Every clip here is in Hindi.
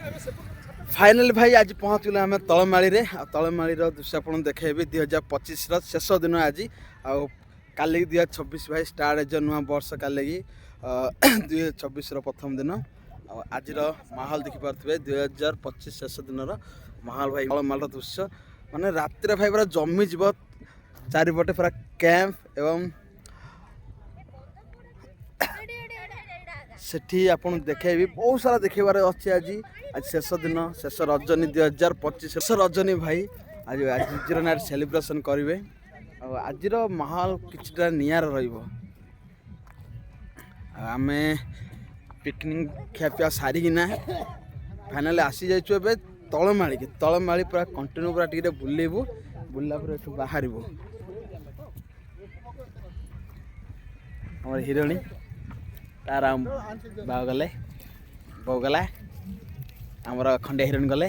फाइनाली भाई आज पहुँचल आम तलमाड़ी रे तलमाड़ी दृश्य आप देखेबी 2025 शेष दिन आज आली 2026 भाई स्टार्ट है नुआ वर्ष काली 2026 प्रथम दिन आज माहौल देखिपे 2025 शेष दिन माहौल भाई तलमाड़ी दृश्य माने रातिर भाई पूरा जमी जीव चारिपटे पूरा कैंप एवं सेठी आपन देखेबी बहुत सारा देखेबार अच्छे आज आज शेष दिन शेष रजनी 2025 शेष रजनी भाई आज आज नाइट सेलिब्रेशन करेंगे आज माहौल किछटा नियार रहिबो आमे पिकनिक खेपिया सारिकिना फाइनाली आसी जाइछु एबे तलमाड़ी पूरा कंटिन्यू पूरा टिके बुलेबू बुलला पर एठू बाहरिबो हमर हिरोनी ताराम बाव गले बो गला आमर खंडिया हिरोइन गले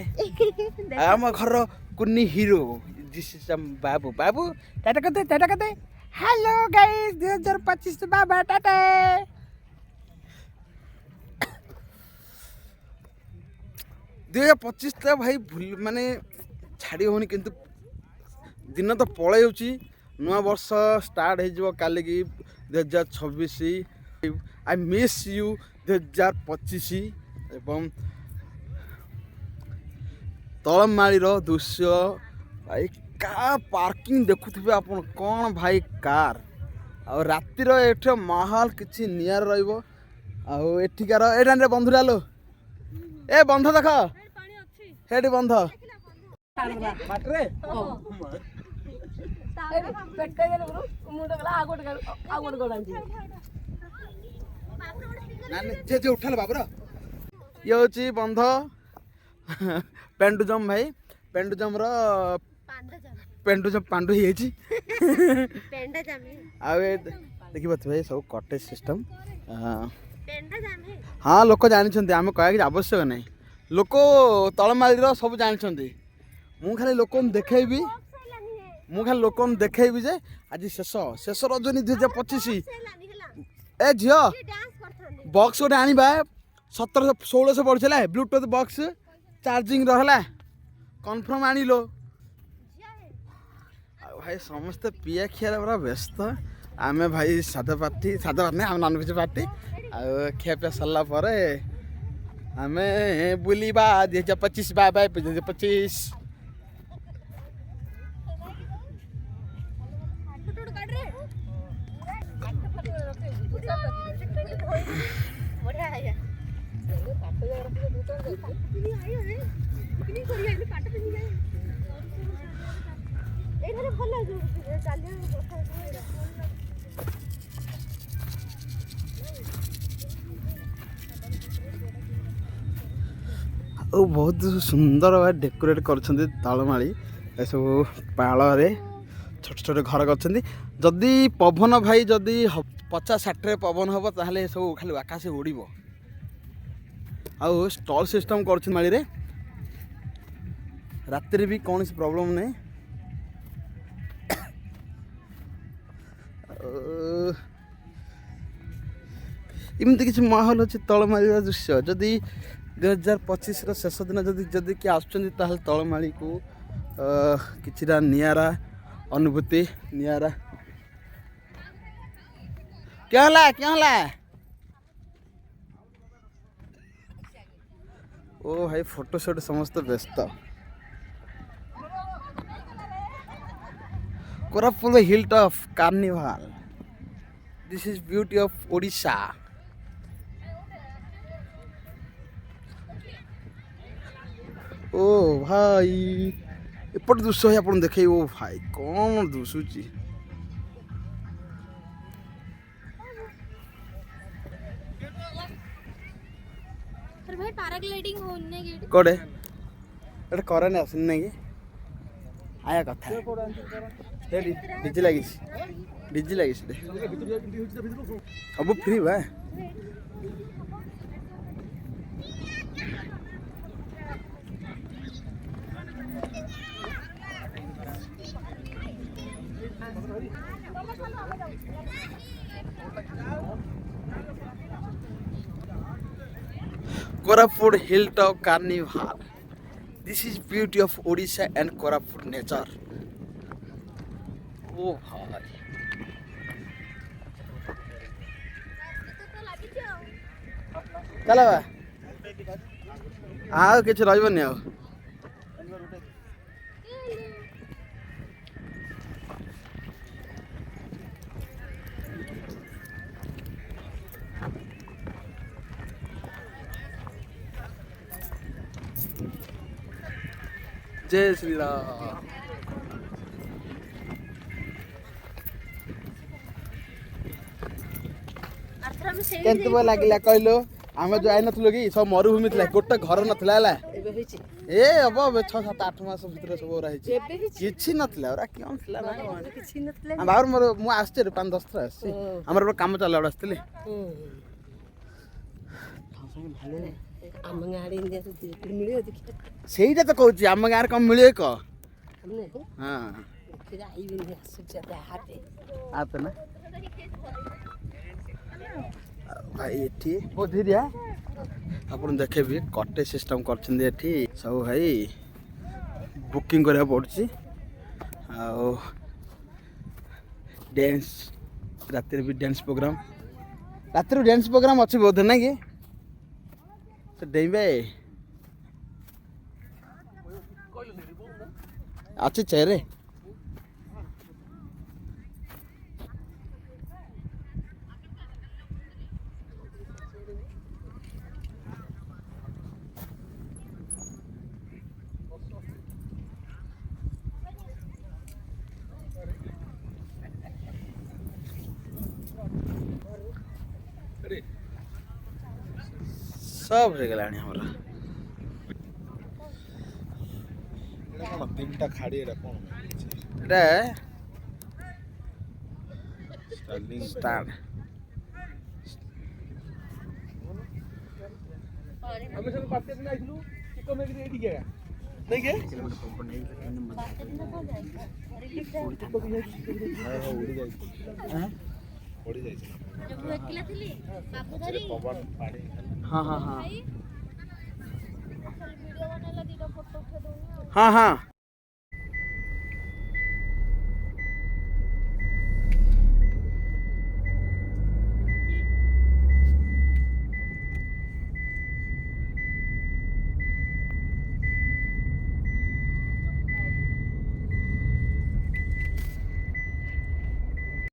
आम घर कुन्नी हिरो दिस इज बाबू बाबू टाटा कते हेलो गाइस 2025 बाबा टाटा 2025 तो भाई भूल माने छाड़ी होनी किंतु दिन तो पळै होची नुआ वर्ष स्टार्ट हो काली की 2026 आई मिस यू 2025 एवं तलमाड़ी दृश्य भाई कार पार्किंग देखुवे आप कौन भाई कार आ रातिर एठ माहौल किसी नियर रठिकार एटान बंधु डालो ए बंध देख हेटी बंध उठा बाबर ये हूँ बंध पेंडुजम भाई पेंडुजम पेंडुजम पांडु ही देखी भाई सब कटेज सिस्टम हाँ लोक जानी आम कह आवश्यक नहीं लोक तलमाड़ी सब जानी मु खाली लोक देखेबी जे आज शेष शेष रजनी 2025 ए झील बॉक्स गोटे आनी 1700-1600 पड़े ब्लूटूथ बॉक्स चार्जिंग रहा कन्फर्म आनी लो भाई समस्ते पिया खिया पूरा व्यस्त आमे भाई सादा पार्टी नहीं आम नॉनवेज पार्टी खिया पिया सरला आमे बुलिबा 2025 बाय बाय 2025 बहुत सुंदर भाई डेकोरेट कर तलमाड़ी सब पाल छोट छोट घर करदी पवन भाई जदि 50-60 पवन हम ताहले सब खाली आकाश उड़ आउ स्टॉल सिस्टम कर माड़ी रे रातिर भी कौन सी प्रॉब्लम नहीं इमती किसी माहौल अच्छे तलमाड़ी दृश्य जदि 2025 शेष दिन जदि किए आसुँच तलमाड़ी को किछिटा नियारा अनुभूति नियारा क्या होला ओ भाई फोटो शूट समस्त व्यस्त Koraput hill top carnival this is beauty of Odisha ओ भाई एपट दृश्य आप देखे ओ भाई कौन दुसुची भाई पैराग्लाइडिंग होने गेट कोडे एटा करने आसन नहीं आया कथा हेडी डीजे लगी सब फ्री बा Koraput Hilltop Carnival. This is beauty of Odisha and Koraput nature. Oh bhai. चला बा ଆଉ କିଛି ରହିବନି ଆଉ जय श्री राम केंत बो लागिला कहलो आमे जो आइ नथलो कि सब मरुभूमि थिला गोटे घर नथिला हला ए अब 6 7 8 मास भितर सब ओरा हिची किछि नथिला ओरा केन थिला ना किछि नथले बाहर मोर मु आस्ते 5 10 थरा आसी हमर काम चला आस्तिले आम गाड़ी मिलियो देखि सेईटा तो कहूची आम गार कम मिलियो क हमने हां फिर आई भी सुचते हाथे आते ना भाई एठी बोधी दिया आपण देखेबी कटे सिस्टम करछन एठी सब भाई बुकिंग करिया पड़छि आ डांस रातिर भी डांस प्रोग्राम रातिर डांस प्रोग्राम अछि बोधे ना कि तो देबे अच्छे चेहरे सब हो गलानी हमरा तीनटा खाड़ी एटा कोन एटा स्टाइलिंग स्टार्ट हम सब पाते दिन आइलु चिको में रेडी गया नहीं के उड़ी जाई हां उड़ी जाई जब अकेला थी बाबू धरी पवन पानी हां हां हां वीडियो बनाला दीदा फोटो उठा दूंगा हां हां